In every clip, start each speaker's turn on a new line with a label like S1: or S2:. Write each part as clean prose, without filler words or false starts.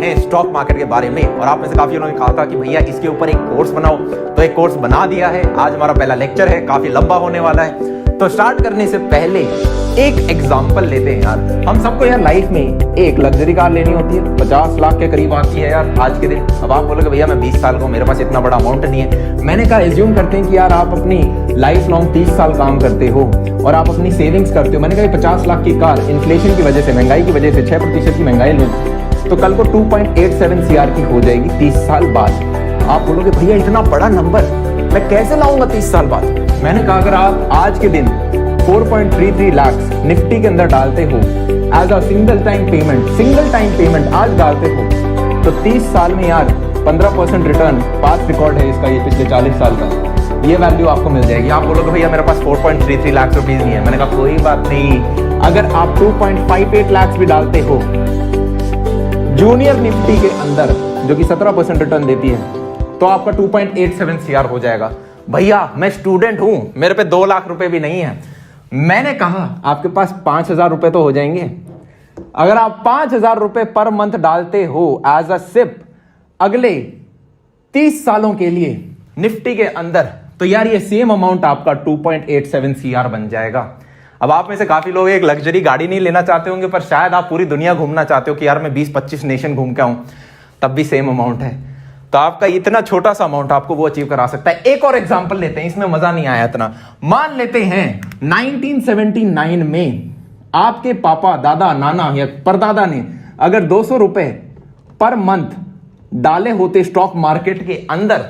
S1: हैं stock market के बारे में। और आप में से काफी लोगों ने कहा था कि भैया इसके ऊपर एक कोर्स बनाओ, तो एक कोर्स बना दिया है। आज हमारा पहला लेक्चर है, काफी लंबा होने वाला है। तो स्टार्ट करने से पहले एक एग्जांपल लेते हैं यार। हम सबको यार लाइफ में एक लग्जरी कार लेनी होती है, 50 लाख के करीब आती है यार आज के दिन। अब आप बोलोगे भैया मैं 20 साल का हूं, मेरे पास इतना बड़ा अमाउंट नहीं है। मैंने कहा एज्यूम करते हैं कि यार आप अपनी लाइफ लॉन्ग 30 साल काम करते हो और आप अपनी सेविंग्स करते हो। मैंने कहा 50 लाख की कार इन्फ्लेशन की वजह से, महंगाई की वजह से 6% की महंगाई लो तो कल को 2.87 CR की हो जाएगी 30 साल बाद। आप बोलोगे भैया इतना बड़ा नंबर मैं कैसे लाऊंगा 30 साल बाद। मैंने कहा अगर आप आज के दिन 4.33 लाख निफ्टी के अंदर डालते हो as a single time payment आज डालते हो तो 30 साल में यार 15% रिटर्न, पास्ट रिकॉर्ड है इसका ये पिछले 40 साल का, ये वैल्यू आपको मिल जाएगी। आप बोलोगे भैया मेरे पास 4.33 लाख रुपीज नहीं है। मैंने कहा कोई बात नहीं, अगर आप 2.58 लाख भी डालते हो जूनियर निफ्टी के अंदर जो कि 17% रिटर्न देती है तो आपका 2.87 CR हो जाएगा। भैया मैं स्टूडेंट हूं, मेरे पे 2 लाख रुपए भी नहीं है। मैंने कहा आपके पास 5,000 रुपए तो हो जाएंगे। अगर आप 5,000 रुपए पर मंथ डालते हो एज अ सिप अगले 30 सालों के लिए निफ्टी के अंदर, तो यार ये सेम अमाउंट आपका 2.87 CR बन जाएगा। अब आप में से काफी लोग एक लग्जरी गाड़ी नहीं लेना चाहते होंगे, पर शायद आप पूरी दुनिया घूमना चाहते हो कि यार मैं 20-25 नेशन घूम के आऊं, तब भी सेम अमाउंट है। तो आपका इतना छोटा सा अमाउंट आपको वो अचीव करा सकता है। एक और एग्जांपल लेते हैं, इसमें मजा नहीं आया इतना। मान लेते हैं 1979 में आपके पापा, दादा, नाना या परदादा ने अगर 200 रुपए पर मंथ डाले होते स्टॉक मार्केट के अंदर,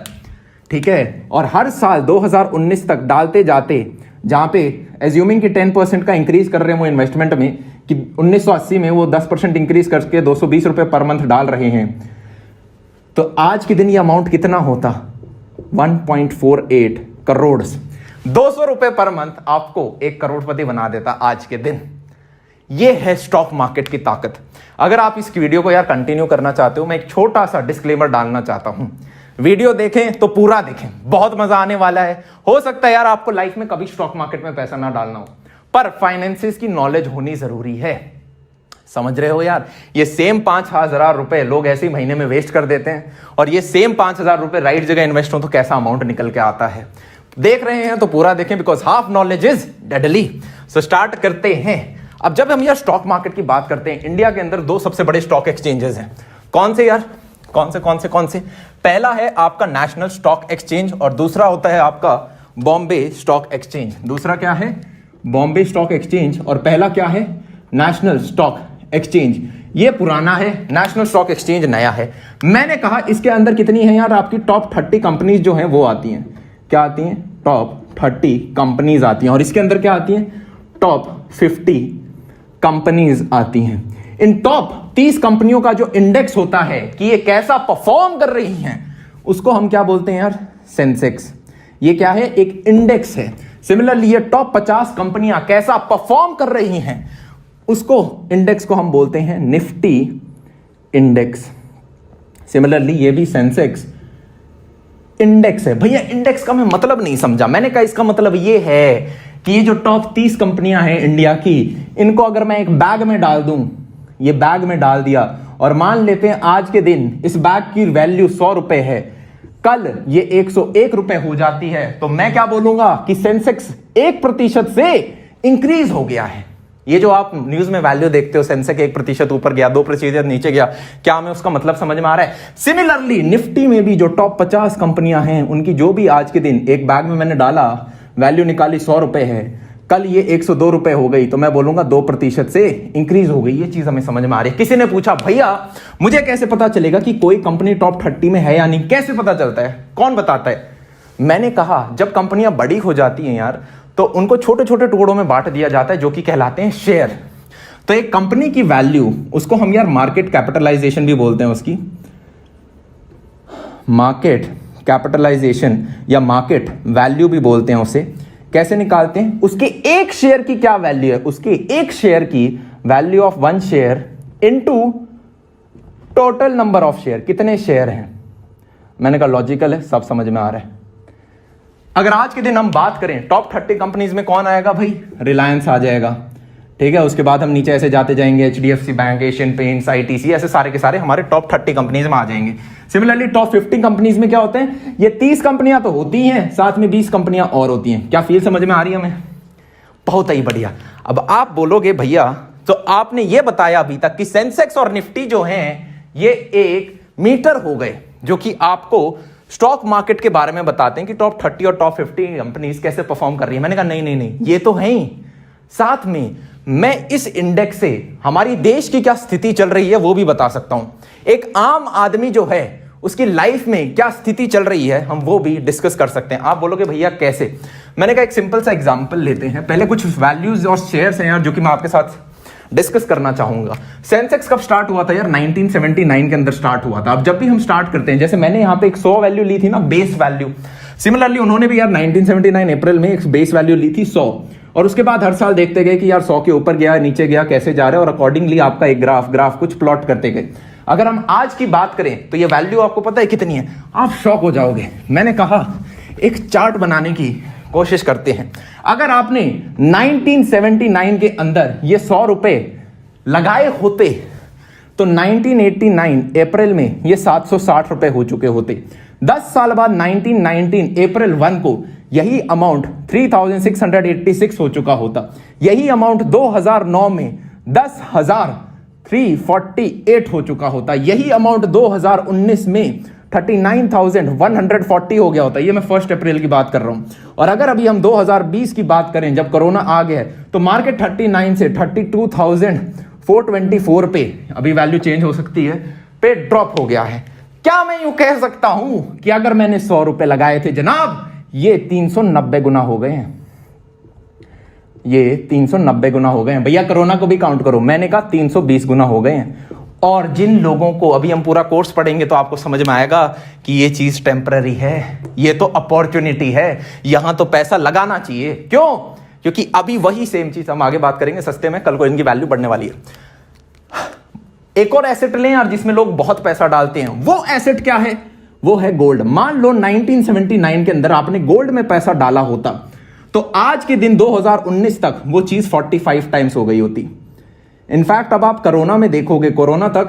S1: ठीक है, और हर साल 2019 तक डालते जाते, जहां पे एज्यूमिंग कि 10% का इंक्रीज कर रहे हैं वो इन्वेस्टमेंट में, कि 1980 में वो 10% इंक्रीज करके 220 रुपए पर मंथ डाल रहे हैं, तो आज के दिन ये अमाउंट कितना होता? 1.48 करोड़। 200 रुपए पर मंथ आपको 1 करोड़पति बना देता आज के दिन। ये है स्टॉक मार्केट की ताकत। अगर आप इस वीडियो को यार कंटिन्यू करना चाहते हो, मैं एक छोटा सा डिस्क्लेमर डालना चाहता हूं। वीडियो देखें तो पूरा देखें, बहुत मजा आने वाला है। हो सकता है यार आपको लाइफ में कभी स्टॉक मार्केट में पैसा ना डालना हो, पर फाइनेंसिस की नॉलेज होनी जरूरी है। समझ रहे हो यार? ये सेम 5,000 रुपए लोग ऐसे ही महीने में वेस्ट कर देते हैं, और ये सेम 5,000 रुपए राइट जगह इन्वेस्ट हो तो कैसा अमाउंट निकल के आता है। देख रहे हैं तो पूरा देखें, because half knowledge is deadly. So start करते हैं। अब जब हम यार स्टॉक मार्केट की बात करते हैं, इंडिया के अंदर 2 सबसे बड़े स्टॉक एक्सचेंजेस हैं। कौन से यार? कौन से? पहला है आपका नेशनल स्टॉक एक्सचेंज और दूसरा होता है आपका बॉम्बे स्टॉक एक्सचेंज। दूसरा क्या है? बॉम्बे स्टॉक एक्सचेंज, और पहला क्या है? National stock exchange. ये पुराना है, नेशनल स्टॉक एक्सचेंज नया है। मैंने कहा इसके अंदर कितनी है यार आपकी टॉप 30 कंपनीज जो हैं वो आती हैं। क्या आती हैं? टॉप 30 कंपनीज आती हैं। और इसके अंदर क्या आती हैं? टॉप 50 कंपनीज आती हैं। इन टॉप 30 कंपनियों का जो इंडेक्स होता है कि ये कैसा परफॉर्म कर रही हैं, उसको हम क्या बोलते हैं यार? सेंसेक्स। ये क्या है? एक इंडेक्स है। सिमिलरली ये टॉप 50 कंपनियां कैसा परफॉर्म कर रही हैं, उसको इंडेक्स को हम बोलते हैं निफ्टी इंडेक्स। सिमिलरली ये भी सेंसेक्स इंडेक्स है। भैया इंडेक्स का मैं मतलब नहीं समझा। मैंने कहा इसका मतलब ये है कि ये जो टॉप 30 कंपनियां हैं इंडिया की, इनको अगर मैं एक बैग में डाल दूं, ये बैग में डाल दिया, और मान लेते हैं आज के दिन इस बैग की वैल्यू 100 रुपए है, कल ये 101 रुपए हो जाती है, तो मैं क्या बोलूंगा कि सेंसेक्स 1% से इंक्रीज हो गया है। ये जो आप न्यूज में वैल्यू देखते हो, सेंसेक्स 1% ऊपर गया, 2% नीचे गया, क्या हमें उसका मतलब समझ में आ रहा है? सिमिलरली निफ्टी में भी जो टॉप 50 कंपनियां हैं, उनकी जो भी आज के दिन एक बैग में मैंने डाला, वैल्यू निकाली 100 रुपए है, कल ये 102 रुपए हो गई, तो मैं बोलूंगा 2% से इंक्रीज हो गई। ये चीज हमें समझ में आ रही है। किसी ने पूछा भैया मुझे कैसे पता चलेगा कि कोई कंपनी टॉप 30 में है या नहीं? कैसे पता चलता है? कौन बताता है? मैंने कहा जब कंपनियां बड़ी हो जाती हैं यार, तो उनको छोटे छोटे टुकड़ों में बांट दिया जाता है जो कि कहलाते हैं शेयर। तो एक कंपनी की वैल्यू, उसको हम यार मार्केट कैपिटलाइजेशन भी बोलते हैं, उसकी मार्केट कैपिटलाइजेशन या मार्केट वैल्यू भी बोलते हैं उसे। कैसे निकालते हैं? उसके एक शेयर की क्या वैल्यू है, उसके एक शेयर की value of 1 share into total number of share, कितने शेयर हैं। मैंने कहा लॉजिकल है, सब समझ में आ रहा है। अगर आज के दिन हम बात करें टॉप 30 कंपनीज में कौन आएगा भाई? रिलायंस आ जाएगा, ठीक है। उसके बाद हम नीचे ऐसे जाते जाएंगे, HDFC bank, Asian paints, ITC, ऐसे सारे के सारे हमारे टॉप 30 कंपनीज में आ जाएंगे। सिमिलरली टॉप 50 कंपनीज में क्या होते हैं, ये 30 कंपनियां तो होती हैं, साथ में 20 कंपनियां और होती हैं। क्या फील समझ में आ रही है हमें? बहुत ही बढ़िया। अब आप बोलोगे भैया तो आपने ये बताया अभी तक कि सेंसेक्स और निफ्टी जो हैं ये एक मीटर हो गए जो कि आपको स्टॉक मार्केट के बारे में बताते हैं कि टॉप 30 और टॉप 50 कंपनीज कैसे परफॉर्म कर रही है। मैंने कहा नहीं नहीं नहीं, ये तो है ही, साथ में मैं इस इंडेक्स से हमारी देश की क्या स्थिति चल रही है वो भी बता सकता हूं। एक आम आदमी जो है उसकी लाइफ में क्या स्थिति चल रही है हम वो भी डिस्कस कर सकते हैं। आप बोलोगे भैया कैसे? मैंने कहा एक सिंपल सा एग्जांपल लेते हैं। पहले कुछ वैल्यूज और शेयर्स हैं यार जो कि मैं आपके साथ डिस्कस करना चाहूंगा। सेंसेक्स कब स्टार्ट हुआ था यार? 1979 के अंदर स्टार्ट हुआ था। अब जब भी हम स्टार्ट करते हैं, जैसे मैंने यहां पे एक 100 वैल्यू ली थी ना, बेस वैल्यू, सिमिलरली उन्होंने भी यार 1979 अप्रैल में एक बेस वैल्यू ली थी 100, और उसके बाद हर साल देखते गए कि यार 100 के ऊपर गया, नीचे गया, कैसे जा रहा है, और अकॉर्डिंगली आपका एक ग्राफ कुछ प्लॉट करते गए। अगर हम आज की बात करें तो ये वैल्यू आपको पता है कितनी है? आप शॉक हो जाओगे। मैंने कहा एक चार्ट बनाने की कोशिश करते हैं। अगर आपने 1979 के अंदर ये 100 रुपए लगाए होते तो 1989 अप्रैल में ये 760 रुपए हो चुके होते। 10 साल बाद 1919 अप्रैल 1 को यही अमाउंट 3686 हो चुका होता। यही अमाउंट 2009 में 10,348 हो चुका होता। यही अमाउंट 2019 में 39,140 हो गया होता। ये मैं 1 अप्रैल की बात कर रहा हूं। और अगर अभी हम 2020 की बात करें, जब कोरोना आ गया है, तो मार्केट 39 से 32,424 पे, अभी वैल्यू चेंज हो सकती है, पे ड्रॉप हो गया है। क्या मैं यूं कह सकता हूं कि अगर मैंने 100 रुपए लगाए थे जनाब, ये 390 गुना हो गए हैं। ये 390 गुना हो गए हैं भैया। कोरोना को भी काउंट करो, मैंने कहा 320 गुना हो गए हैं। और जिन लोगों को, अभी हम पूरा कोर्स पढ़ेंगे तो आपको समझ में आएगा कि ये चीज टेम्पररी है, ये तो अपॉर्चुनिटी है, यहां तो पैसा लगाना चाहिए। क्यों? क्योंकि अभी वही सेम चीज हम आगे बात करेंगे सस्ते में, कल को इनकी वैल्यू बढ़ने वाली है। एक और एसेट लें यार जिसमें लोग बहुत पैसा डालते हैं। वो एसेट क्या है? वो है गोल्ड। मान लो 1979 के अंदर आपने गोल्ड में पैसा डाला होता तो आज के दिन 2019 तक वो चीज 45 टाइम्स हो गई होती। इनफैक्ट अब आप कोरोना में देखोगे, कोरोना तक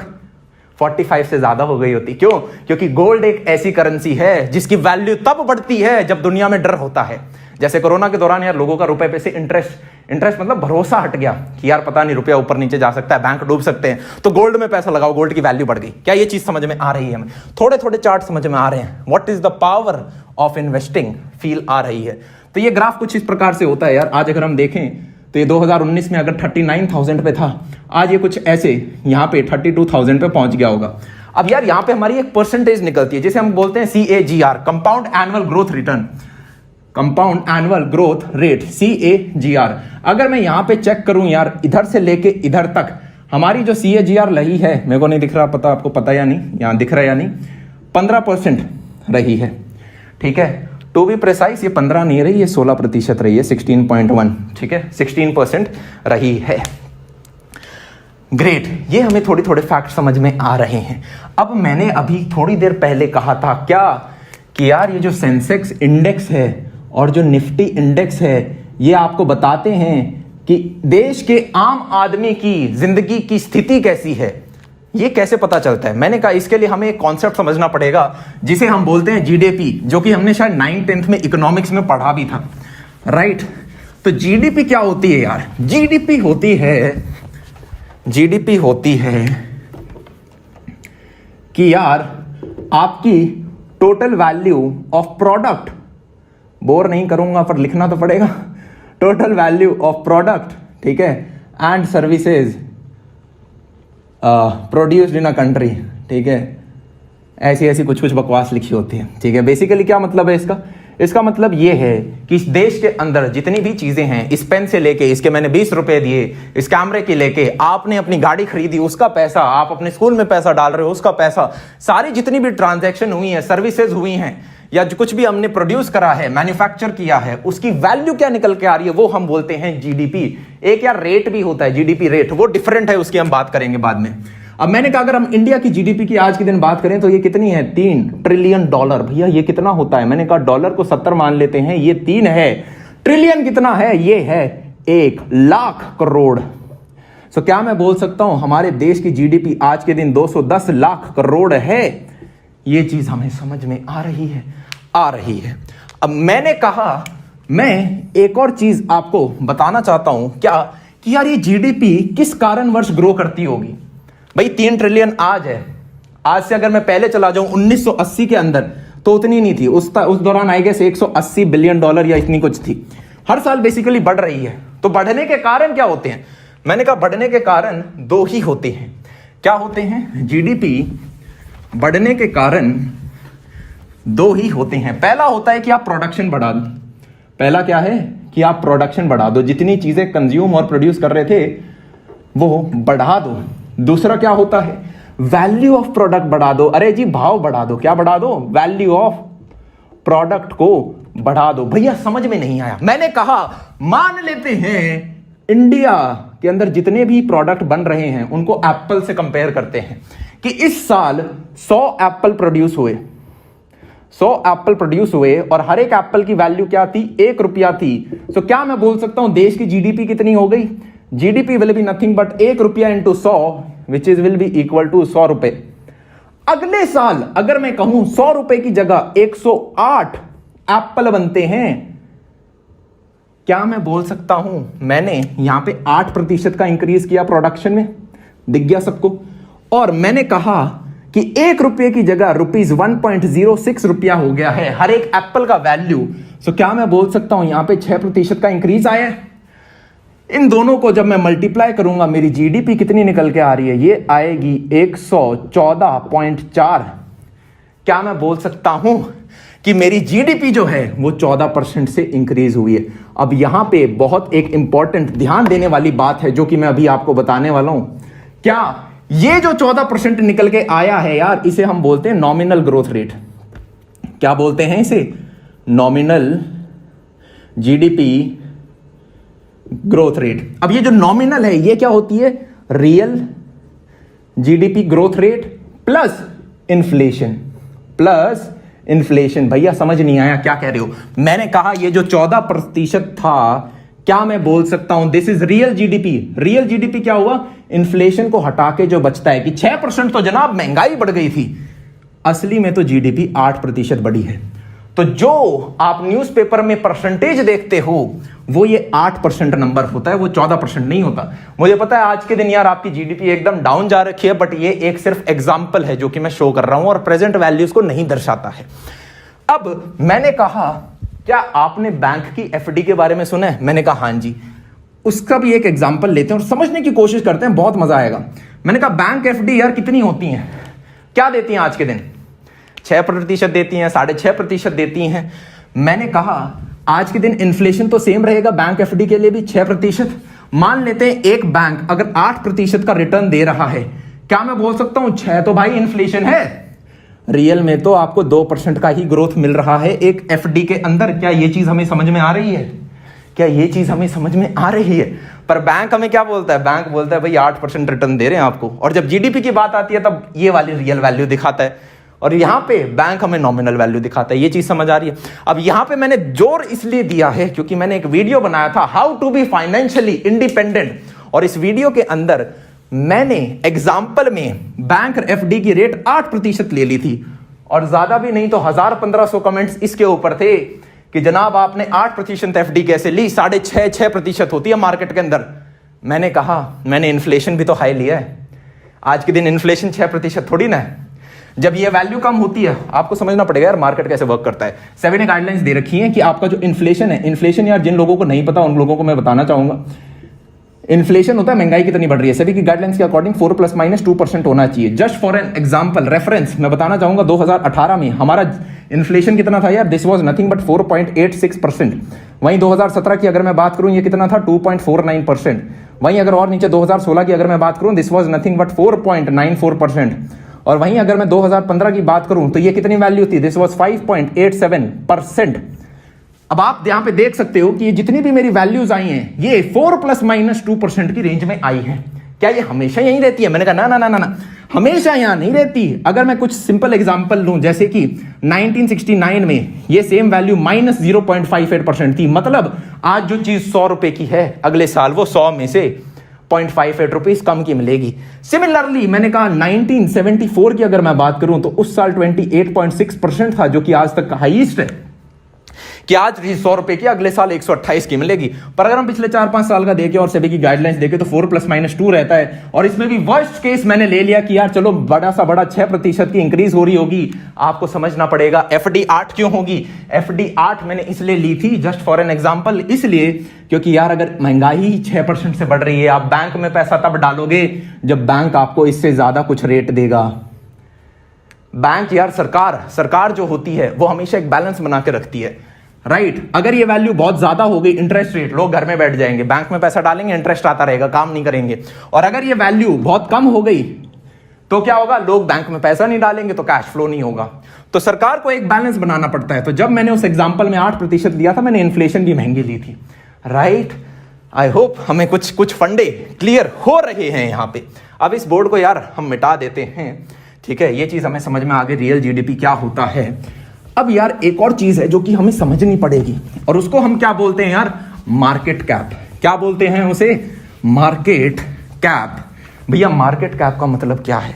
S1: 45 से ज्यादा हो गई होती। क्यों? क्योंकि गोल्ड एक ऐसी करेंसी है जिसकी वैल्यू तब बढ़ती है जब दुनिया में डर होता है। जैसे कोरोना के दौरान यार लोगों का रुपए पे से इंटरेस्ट मतलब भरोसा हट गया कि यार पता नहीं रुपया ऊपर नीचे जा सकता है, बैंक डूब सकते हैं, तो गोल्ड में पैसा लगाओ, गोल्ड की वैल्यू बढ़ गई। क्या ये चीज समझ में आ रही है हमें? थोड़े थोड़े चार्ट समझ में आ रहे हैं। What is the power of investing feel आ रही है। तो ये ग्राफ कुछ इस प्रकार से होता है यार। आज अगर हम देखें तो ये 2019 में अगर 39,000 पे था, आज ये कुछ ऐसे यहां पे 32,000 पे पहुंच गया होगा। अब यार यहां पे हमारी एक परसेंटेज निकलती है जिसे हम बोलते हैं CAGR, compound annual growth return, compound annual growth rate, CAGR। अगर मैं यहां पे चेक करूं यार, इधर से लेके इधर तक हमारी जो CAGR रही है, मेरे को नहीं दिख रहा, पता आपको पता या नहीं, यहां दिख रहा है या नहीं, 15% रही है। ठीक है, टू बी प्रिसाइज ये 15 नहीं रही, ये 16% रही है, 16.1। ठीक है, 16% रही है। ग्रेट, ये हमें थोड़े थोड़े फैक्ट समझ में आ रहे हैं। अब मैंने अभी थोड़ी देर पहले कहा था क्या कि यार ये जो सेंसेक्स इंडेक्स है और जो निफ्टी इंडेक्स है ये आपको बताते हैं कि देश के आम आदमी की जिंदगी की स्थिति कैसी है। ये कैसे पता चलता है? मैंने कहा इसके लिए हमें एक कॉन्सेप्ट समझना पड़ेगा जिसे हम बोलते हैं जीडीपी, जो कि हमने शायद 9th-10th में इकोनॉमिक्स में पढ़ा भी था, राइट? तो जीडीपी क्या होती है यार? जीडीपी होती है कि यार आपकी total value of product, bore नहीं करूंगा पर लिखना तो पड़ेगा, टोटल वैल्यू ऑफ प्रोडक्ट, ठीक है, and services produced in a country. ठीक है, ऐसी कुछ बकवास लिखी होती है। ठीक है, बेसिकली क्या मतलब है इसका मतलब ये है कि इस देश के अंदर जितनी भी चीजें हैं, इस पेन से लेके, इसके मैंने 20 रुपए दिए, इस कैमरे के लेके, आपने अपनी गाड़ी खरीदी उसका पैसा, आप अपने स्कूल में पैसा डाल रहे हो उसका पैसा, सारी जितनी भी ट्रांजैक्शन हुई है, सर्विसेज हुई हैं, या जो कुछ भी हमने प्रोड्यूस करा है, मैन्युफैक्चर किया है, उसकी वैल्यू क्या निकल के आ रही है, वो हम बोलते हैं जीडीपी। एक यार रेट भी होता है, जीडीपी रेट, वो डिफरेंट है, उसकी हम बात करेंगे बाद में। अब मैंने कहा अगर हम इंडिया की जीडीपी की आज के दिन बात करें तो ये कितनी है? 3 ट्रिलियन डॉलर। भैया ये कितना होता है? मैंने कहा डॉलर को 70 मान लेते हैं, ये 3 है। ट्रिलियन कितना है? ये है 1 लाख करोड़। सो क्या मैं बोल सकता हूं हमारे देश की जीडीपी आज के दिन 210 लाख करोड़ है? ये चीज हमें समझ में आ रही है। अब मैंने कहा मैं एक और चीज आपको बताना चाहता हूं क्या कि यार ये जीडीपी किस कारणवश ग्रो करती होगी। भाई 3 ट्रिलियन आज है। आज से अगर मैं पहले चला जाऊं 1980 के अंदर तो उतनी नहीं थी। उस दौरान आई गेस 180 बिलियन डॉलर या इतनी कुछ थी। हर साल बेसिकली बढ़ रही है। तो बढ़ने के कारण क्या होते हैं? मैंने कहा बढ़ने के कारण 2 ही होते हैं। क्या होते हैं? जीडीपी बढ़ने के कारण 2 ही होते हैं। पहला होता है कि आप प्रोडक्शन बढ़ा दो। पहला क्या है कि आप प्रोडक्शन बढ़ा दो, जितनी चीजें कंज्यूम और प्रोड्यूस कर रहे थे वो बढ़ा दो। दूसरा क्या होता है? वैल्यू ऑफ प्रोडक्ट बढ़ा दो। अरे जी भाव बढ़ा दो। क्या बढ़ा दो? वैल्यू ऑफ प्रोडक्ट को बढ़ा दो। भैया समझ में नहीं आया। मैंने कहा मान लेते हैं इंडिया के अंदर जितने भी प्रोडक्ट बन रहे हैं उनको एप्पल से कंपेयर करते हैं कि इस साल 100 एप्पल प्रोड्यूस हुए। 100 एप्पल प्रोड्यूस हुए और हर एक एप्पल की वैल्यू क्या थी? 1 रुपया थी। तो क्या मैं बोल सकता हूं देश की जीडीपी कितनी हो गई? GDP will be nothing but 1 रुपया into 100 which is will be equal to 100 रुपए। अगले साल अगर मैं कहूं 100 रुपए की जगह 108 एप्पल बनते हैं, क्या मैं बोल सकता हूं मैंने यहां पे 8% का इंक्रीज किया प्रोडक्शन में? दिख गया सबको? और मैंने कहा कि 1 रुपये की जगह ₹1.06 रुपया हो गया है हर एक एप्पल का वैल्यू। सो क्या मैं बोल सकता हूं यहां पे 6% का इंक्रीज आया है? इन दोनों को जब मैं मल्टीप्लाई करूंगा मेरी जीडीपी कितनी निकल के आ रही है? ये आएगी 114.4। क्या मैं बोल सकता हूं कि मेरी जीडीपी जो है वो 14% से इंक्रीज हुई है? अब यहां पे बहुत एक इंपॉर्टेंट ध्यान देने वाली बात है जो कि मैं अभी आपको बताने वाला हूं। क्या ये जो 14% निकल के आया है यार, इसे हम बोलते हैं नॉमिनल ग्रोथ रेट। क्या बोलते हैं इसे? Nominal GDP growth rate. अब ये जो नॉमिनल है ये क्या होती है? Real GDP growth rate plus inflation. भैया समझ नहीं आया क्या कह रहे हो? मैंने कहा ये जो 14% था, क्या मैं बोल सकता हूं this is real GDP. Real GDP क्या हुआ? इन्फ्लेशन को हटा के जो बचता है कि 6% तो जनाब महंगाई बढ़ गई थी, असली में तो जीडीपी 8% बढ़ी है। तो जो आप न्यूज़पेपर में परसेंटेज देखते हो वो ये 8% नंबर होता है, वो 14% नहीं होता। मुझे पता है आज के दिन यार आपकी जीडीपी एकदम डाउन जा रखी है, बट ये एक सिर्फ एग्जांपल है जो कि मैं शो कर रहा हूं और प्रेजेंट वैल्यूज को नहीं दर्शाता है। अब मैंने कहा क्या आपने बैंक की एफडी के बारे में सुना है? मैंने कहा हां जी। उसका भी एक एग्जांपल लेते हैं और समझने की कोशिश करते हैं, बहुत मजा आएगा। मैंने कहा बैंक एफडी यार कितनी होती हैं? क्या देती हैं आज के दिन? 6% देती हैं, 6.5% देती हैं। मैंने कहा आज के दिन इन्फ्लेशन तो सेम रहेगा बैंक एफडी के लिए भी 6%। मान लेते हैं एक बैंक अगर 8% का रिटर्न दे रहा है, क्या मैं बोल सकता हूं 6 तो भाई इन्फ्लेशन है। रियल में तो आपको 2% का ही ग्रोथ मिल रहा है एक एफडी के अंदर। क्या ये चीज हमें समझ में आ रही है? क्या ये चीज हमें समझ में आ रही है? पर बैंक हमें क्या बोलता है? बैंक बोलता है भाई 8% रिटर्न दे रहे हैं आपको, और जब जीडीपी की बात आती है तब ये वाली रियल वैल्यू दिखाता है, और यहां पे बैंक हमें नॉमिनल वैल्यू दिखाता है। ये चीज समझ आ रही है? अब यहां पे मैंने जोर इसलिए दिया है क्योंकि मैंने एक वीडियो बनाया था how to be financially independent, और इस वीडियो के अंदर मैंने एग्जाम्पल में बैंक एफडी की रेट 8% ले ली थी, और ज्यादा भी नहीं तो 1000-1500 कमेंट्स इसके ऊपर थे कि जनाब आपने 8% एफडी कैसे ली? 6.5% होती है मार्केट के अंदर। मैंने कहा मैंने इन्फ्लेशन भी तो हाई लिया है। आज के दिन इन्फ्लेशन 6% थोड़ी ना है। जब ये वैल्यू कम होती है आपको समझना पड़ेगा यार मार्केट कैसे वर्क करता है। सेबी ने गाइडलाइंस दे रखी है कि आपका जो इन्फ्लेशन है, इन्फ्लेशन यार जिन लोगों को नहीं पता उन लोगों को मैं बताना चाहूंगा। इन्फ्लेशन होता है महंगाई कितनी बढ़ रही है। सेबी की गाइडलाइंस के अकॉर्डिंग 4 ± 2% होना चाहिए। Just for an example reference मैं बताना चाहूंगा 2018 में हमारा इन्फ्लेशन कितना था यार? This was nothing but 4.86%। वहीं 2017 की अगर मैं बात करूं ये कितना था? 2.49%। वहीं अगर और नीचे 2016 की अगर मैं बात करूं दिस वाज नथिंग बट 4.94%। और वहीं अगर मैं 2015 की बात करूं तो ये कितनी वैल्यू थी? This was 5.87%। अब आप यहां पे देख सकते हो कि ये जितनी भी मेरी वैल्यूज आई हैं ये 4 ± 2% की रेंज में आई हैं। क्या ये हमेशा यहीं रहती है? मैंने कहा ना ना ना ना, हमेशा यहां नहीं रहती। अगर मैं कुछ सिंपल एग्जांपल लूं जैसे कि 1969 में ये सेम वैल्यू -0.58% थी। मतलब आज जो चीज 100 रुपए की है अगले साल वो 100 में से 0.58 रुपीज कम की मिलेगी। सिमिलरली मैंने कहा 1974 की अगर मैं बात करूं तो उस साल 28.6% था, जो कि आज तक हाईएस्ट है, कि आज 100 रुपए की अगले साल 128 की मिलेगी। पर अगर हम पिछले 4-5 साल का देखें और सेबी की गाइडलाइंस देखें तो 4 + -2 रहता है। और इसमें भी वर्स्ट केस मैंने ले लिया कि यार चलो बड़ा सा बड़ा 6% की इंक्रीज हो रही होगी। आपको समझना पड़ेगा एफडी 8 क्यों होगी। एफडी 8 मैंने इसलिए ली थी जस्ट फॉर एन एग्जांपल, इसलिए क्योंकि यार अगर महंगाई ही 6% से बढ़ रही है, आप बैंक में पैसा तब डालोगे जब बैंक आपको इससे ज्यादा कुछ रेट देगा। बैंक यार सरकार जो होती है वो हमेशा एक बैलेंस बना के रखती है, राइट। अगर ये वैल्यू बहुत ज्यादा हो गई, इंटरेस्ट रेट, लोग घर में बैठ जाएंगे, बैंक में पैसा डालेंगे, इंटरेस्ट आता रहेगा, काम नहीं करेंगे। और अगर ये वैल्यू बहुत कम हो गई तो क्या होगा, लोग बैंक में पैसा नहीं डालेंगे तो कैश फ्लो नहीं होगा। तो सरकार को एक बैलेंस बनाना पड़ता है। तो जब मैंने उस एग्जांपल में 8% लिया था, मैंने इन्फ्लेशन भी महंगी ली थी, राइट। आई होप हमें कुछ फंडे क्लियर हो रहे हैं यहां पे। अब इस बोर्ड को यार हम मिटा देते हैं, ठीक है, ये चीज हमें समझ में आ गई रियल जीडीपी क्या होता है। अब यार एक और चीज है जो कि हमें समझनी पड़ेगी, और उसको हम क्या बोलते हैं यार, मार्केट कैप। क्या बोलते हैं उसे, मार्केट कैप। भैया मार्केट कैप का मतलब क्या है।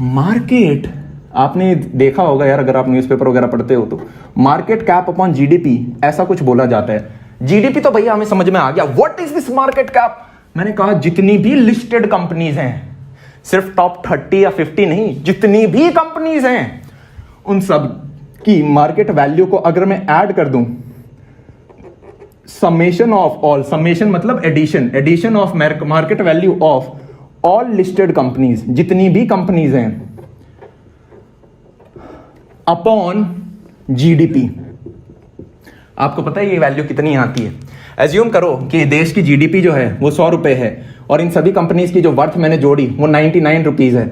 S1: मार्केट, आपने देखा होगा यार अगर आप न्यूज़पेपर वगैरह पढ़ते हो तो, मार्केट कैप अपॉन जीडीपी ऐसा कुछ बोला जाता है। जीडीपी तो भैया हमें समझ में आ गया, what is this market cap. मैंने कहा जितनी भी लिस्टेड कंपनीज हैं, सिर्फ टॉप 30 या 50 नहीं, जितनी भी कंपनीज हैं उन सब की मार्केट वैल्यू को अगर मैं ऐड कर दूं, समेशन ऑफ ऑल, समेशन मतलब addition of market value of all listed companies, जितनी भी कंपनीज हैं, अपॉन जीडीपी, आपको पता है ये वैल्यू कितनी आती है। एज्यूम करो कि देश की जीडीपी जो है वो 100 रुपए है और इन सभी कंपनीज की जो वर्थ मैंने जोड़ी वो 99 रुपीज है,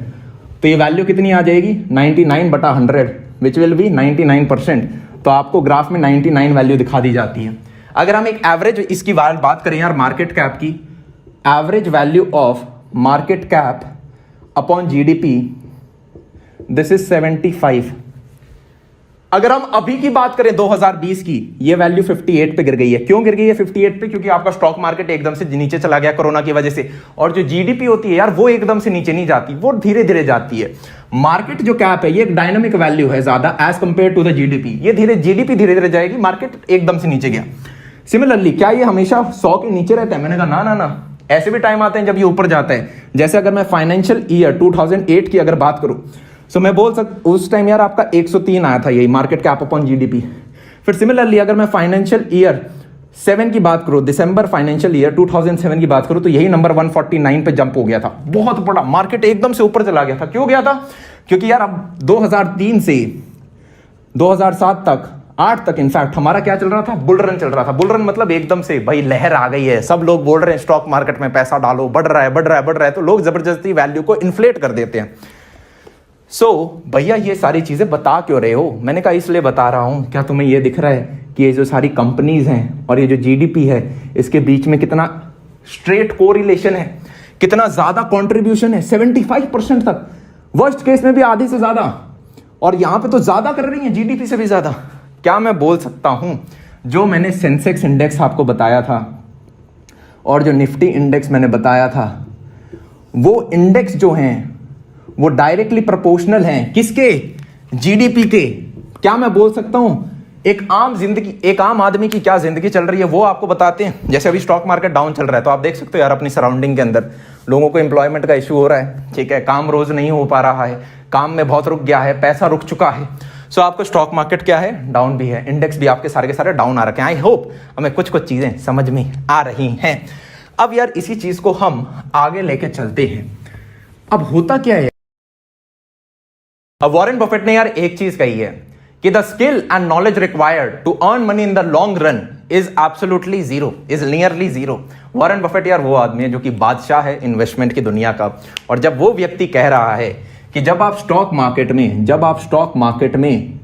S1: तो ये वैल्यू कितनी आ जाएगी, 99/100 विच विल बी 99%। तो आपको ग्राफ में 99 वैल्यू दिखा दी जाती है। अगर हम एक एवरेज इसकी बात करें यार मार्केट कैप की, average value of market cap upon GDP, this is 75। अगर हम अभी की बात करें 2020 की, ये वैल्यू 58 पे गिर गई है। क्यों गिर गई है 58 पे, क्योंकि आपका स्टॉक मार्केट एकदम से नीचे चला गया कोरोना की वजह से। और जो जीडीपी होती है यार वो एकदम से नीचे नहीं जाती, वो धीरे धीरे जाती है। मार्केट जो कैप है ये एक डायनामिक वैल्यू है ज्यादा as compare to the GDP. ये जीडीपी धीरे धीरे जाएगी, मार्केट एकदम से नीचे गया। सिमिलरली क्या ये हमेशा 100 के नीचे रहता है, मैंने कहा ना, ऐसे भी टाइम आते हैं जब ये ऊपर जाता है। जैसे अगर मैं फाइनेंशियल ईयर 2008 की अगर बात करूं, सो मैं बोल सकता उस टाइम यार आपका 103 आया था यही मार्केट कैप अपॉन जीडीपी। फिर सिमिलरली अगर मैं फाइनेंशियल ईयर 7 की बात करूं, दिसंबर फाइनेंशियल ईयर 2007 की बात करूं, तो यही नंबर 149 पे जंप हो गया था। बहुत बड़ा मार्केट एकदम से ऊपर चला गया था। क्यों गया था, क्योंकि यार अब 2003 से 2007 तक 8 तक इनफैक्ट हमारा क्या चल रहा था, बुल रन चल रहा था। बुल रन मतलब एकदम से भाई लहर आ गई है, सब लोग बोल रहे हैं स्टॉक मार्केट में पैसा डालो, बढ़ रहा है, तो लोग जबरदस्ती वैल्यू को इन्फ्लेट कर देते हैं। भैया ये सारी चीजें बता क्यों रहे हो, मैंने कहा इसलिए बता रहा हूं, क्या तुम्हें ये दिख रहा है कि ये जो सारी कंपनीज हैं और ये जो जीडीपी है इसके बीच में कितना स्ट्रेट कोरिलेशन है, कितना ज्यादा कंट्रीब्यूशन है, 75% तक, वर्स्ट केस में भी आधी से ज्यादा, और यहां पे तो ज्यादा कर रही है जीडीपी से भी ज्यादा। क्या मैं बोल सकता हूं, जो मैंने सेंसेक्स इंडेक्स आपको बताया था और जो निफ्टी इंडेक्स मैंने बताया था, वो इंडेक्स जो हैं वो डायरेक्टली प्रोपोर्शनल हैं किसके, जीडीपी के। क्या मैं बोल सकता हूं, एक आम आदमी की क्या जिंदगी चल रही है वो आपको बताते हैं। जैसे अभी स्टॉक मार्केट डाउन चल रहा है तो आप देख सकते हो यार अपनी सराउंडिंग के अंदर लोगों को एम्प्लॉयमेंट का इशू हो रहा है, ठीक है, काम रोज नहीं हो पा रहा है, काम में बहुत रुक गया है, पैसा रुक चुका है। सो आपको स्टॉक मार्केट क्या है, डाउन भी है, इंडेक्स भी आपके सारे के सारे डाउन आ रखे हैं। आई होप हमें कुछ चीजें समझ में आ रही हैं। अब यार इसी चीज को हम आगे लेके चलते हैं। अब होता क्या है, अब वॉरेन बफेट ने यार एक चीज कही है कि the skill and knowledge required to earn money in the long run is absolutely zero, is nearly zero. Warren Buffett यार वो आदमी है जो कि बादशाह है इन्वेस्टमेंट की दुनिया का। और जब वो व्यक्ति कह रहा है कि जब आप स्टॉक मार्केट में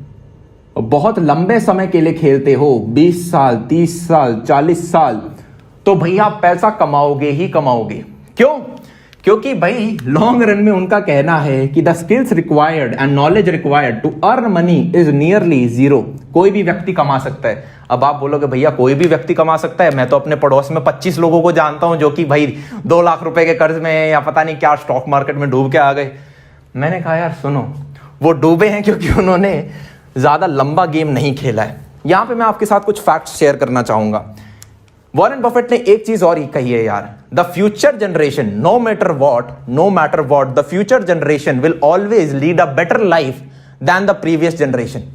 S1: बहुत लंबे समय के लिए खेलते हो, 20 साल, 30 साल, 40 साल, तो भैया आप पैसा कमाओगे ही कमाओगे। क्यों? क्योंकि भाई लॉन्ग रन में उनका कहना है कि the skills required and knowledge required to earn money is nearly zero. कोई भी व्यक्ति कमा सकता है। अब आप बोलोगे भैया कोई भी व्यक्ति कमा सकता है, मैं तो अपने पड़ोस में 25 लोगों को जानता हूं जो कि भाई 2 लाख रुपए के कर्ज में या पता नहीं क्या स्टॉक मार्केट में डूब के आ गए। मैंने कहा यार सुनो, वो डूबे हैं क्योंकि उन्होंने ज्यादा लंबा गेम नहीं खेला है। यहां पे मैं आपके साथ कुछ फैक्ट्स शेयर करना चाहूंगा। वॉरेन बफेट ने एक चीज और ही कही है यार, the future generation no matter what the future generation will always lead a better life than the previous generation.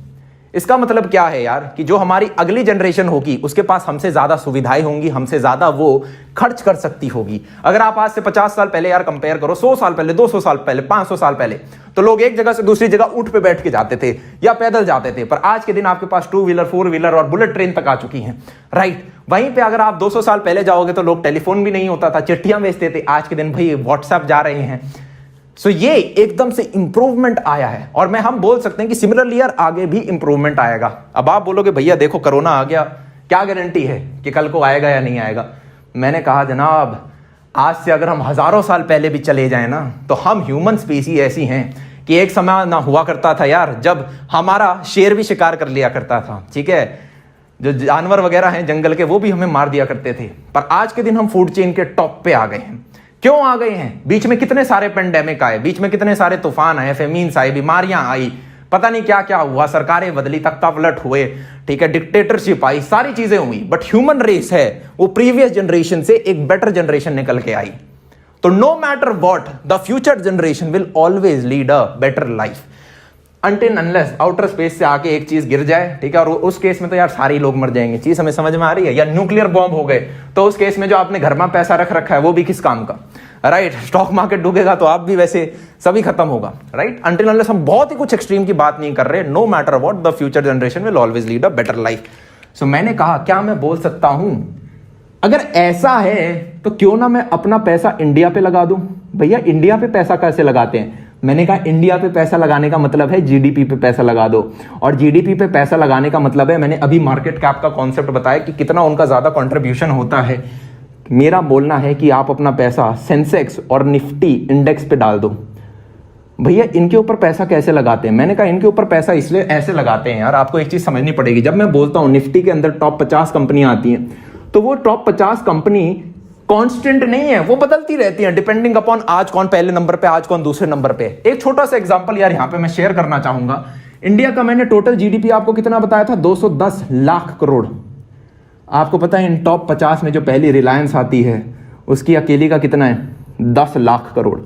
S1: इसका मतलब क्या है यार कि जो हमारी अगली जनरेशन होगी उसके पास हमसे ज्यादा सुविधाएं होंगी, हमसे ज्यादा वो खर्च कर सकती होगी। अगर आप आज से 50 साल पहले यार कंपेयर करो, 100 साल पहले, 200 साल पहले, 500 साल पहले, तो लोग एक जगह से दूसरी जगह ऊंट पे बैठ के जाते थे या पैदल जाते थे। पर आज के दिन आपके पास 2 व्हीलर, 4 व्हीलर और बुलेट ट्रेन तक आ चुकी हैं, राइट। वहीं पे अगर आप 200 साल पहले जाओगे तो लोग टेलीफोन भी नहीं होता था, चिट्ठियां भेजते थे। आज के दिन भाई व्हाट्सएप जा रहे हैं। सो ये एकदम से इंप्रूवमेंट आया है और हम बोल सकते हैं कि सिमिलरली यार आगे भी इंप्रूवमेंट आएगा। अब आप बोलोगे भैया देखो कोरोना आ गया, क्या गारंटी है कि कल को आएगा या नहीं आएगा। मैंने कहा जनाब आज से अगर हम हजारों साल पहले भी चले जाएं ना, तो हम ह्यूमन स्पीसी ऐसी हैं कि एक समय ना हुआ करता था यार जब हमारा शेर भी शिकार कर लिया करता था, ठीक है। जो जानवर वगैरह हैं जंगल के वो भी हमें मार दिया करते थे। पर आज के दिन हम फूड चेन के टॉप पे आ गए हैं। क्यों आ गए हैं? बीच में कितने सारे पेंडेमिक आए, बीच में कितने सारे तूफान आए, फेमीन्स आए, बीमारियां आई, पता नहीं क्या क्या हुआ, सरकारें बदली, तख्ता पलट हुए, ठीक है, डिक्टेटरशिप आई, सारी चीजें हुई। बट ह्यूमन रेस है वो प्रीवियस जनरेशन से एक बेटर जनरेशन निकल के आई। तो no matter what the future generation will always lead a better life until unless outer space से आके एक चीज गिर जाए, ठीक है। और उस केस में तो यार सारे लोग मर जाएंगे। चीज हमें समझ में आ रही है? या न्यूक्लियर बॉम्ब हो गए तो उस केस में जो आपने घर में पैसा रख रखा है वो भी किस काम का, राइट। स्टॉक मार्केट डूबेगा तो आप भी वैसे सभी खत्म होगा, राइट। अनटिल अनलेस हम बहुत ही कुछ एक्सट्रीम की बात नहीं कर रहे। No matter what the future generation will always lead a better life. So मैंने कहा क्या मैं बोल सकता हूं अगर ऐसा है तो क्यों ना मैं अपना पैसा इंडिया पे लगा दूं। भैया इंडिया पे पैसा कैसे लगाते हैं? मैंने कहा इंडिया पे पैसा लगाने का मतलब है जीडीपी पे पैसा लगा दो। और जीडीपी पे पैसा लगाने का मतलब है, मैंने अभी मार्केट कैप का कॉन्सेप्ट बताया कि कितना उनका ज्यादा कंट्रीब्यूशन होता है। मेरा बोलना है कि आप अपना पैसा सेंसेक्स और निफ्टी इंडेक्स पे डाल दो। भैया इनके ऊपर पैसा कैसे लगाते हैं? मैंने कहा इनके ऊपर पैसा इसलिए ऐसे लगाते हैं यार, आपको एक चीज समझनी पड़ेगी। जब मैं बोलता हूं निफ्टी के अंदर टॉप 50 कंपनियां आती हैं, तो वो टॉप 50 कंपनी कांस्टेंट नहीं है, वो बदलती रहती है डिपेंडिंग अपॉन आज कौन पहले नंबर पे, आज कौन दूसरे नंबर पे। एक छोटा सा एग्जांपल यार यहां पे मैं शेयर करना चाहूंगा। इंडिया का मैंने टोटल जीडीपी आपको कितना बताया था? 210 लाख करोड़। आपको पता है इन टॉप 50 में जो पहली रिलायंस आती है उसकी अकेली का कितना है? 10 लाख करोड़।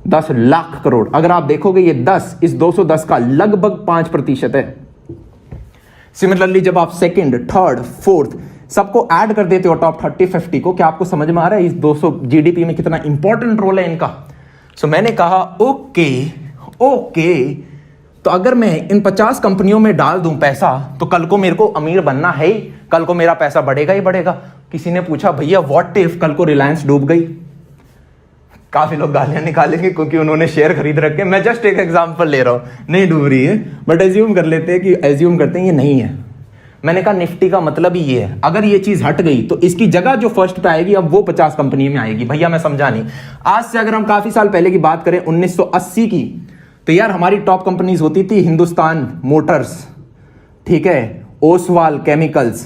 S1: 10 लाख करोड़। अगर आप देखोगे ये 10 इस 210 का लगभग 5% है। सिमिलरली जब आप सेकंड, थर्ड, फोर्थ सबको ऐड कर देते हो टॉप 30-50 को, क्या आपको समझ में आ रहा है इस 200 जीडीपी में कितना इंपॉर्टेंट रोल है इनका? सो मैंने कहा ओके तो अगर मैं इन 50 कंपनियों में डाल दूं पैसा तो कल को मेरे को अमीर बनना है ही, कल को मेरा पैसा बढ़ेगा ही बढ़ेगा। किसी ने पूछा भैया व्हाट इफ कल को रिलायंस डूब गई? काफी लोग गालियां निकालेंगे क्योंकि उन्होंने शेयर खरीद रखे। मैं जस्ट एक एग्जांपल ले रहा हूं, नहीं डूब रही है बट एज्यूम कर लेते हैं कि एज्यूम करते हैं ये नहीं है। मैंने कहा निफ्टी का मतलब ही ये है, अगर ये चीज हट गई तो इसकी जगह जो फर्स्ट पे आएगी अब वो 50 कंपनी में आएगी। भैया मैं समझा नहीं। आज से अगर हम काफी साल पहले की बात करें 1980 की, तो यार हमारी टॉप कंपनीज होती थी हिंदुस्तान मोटर्स, ठीक है, ओसवाल केमिकल्स।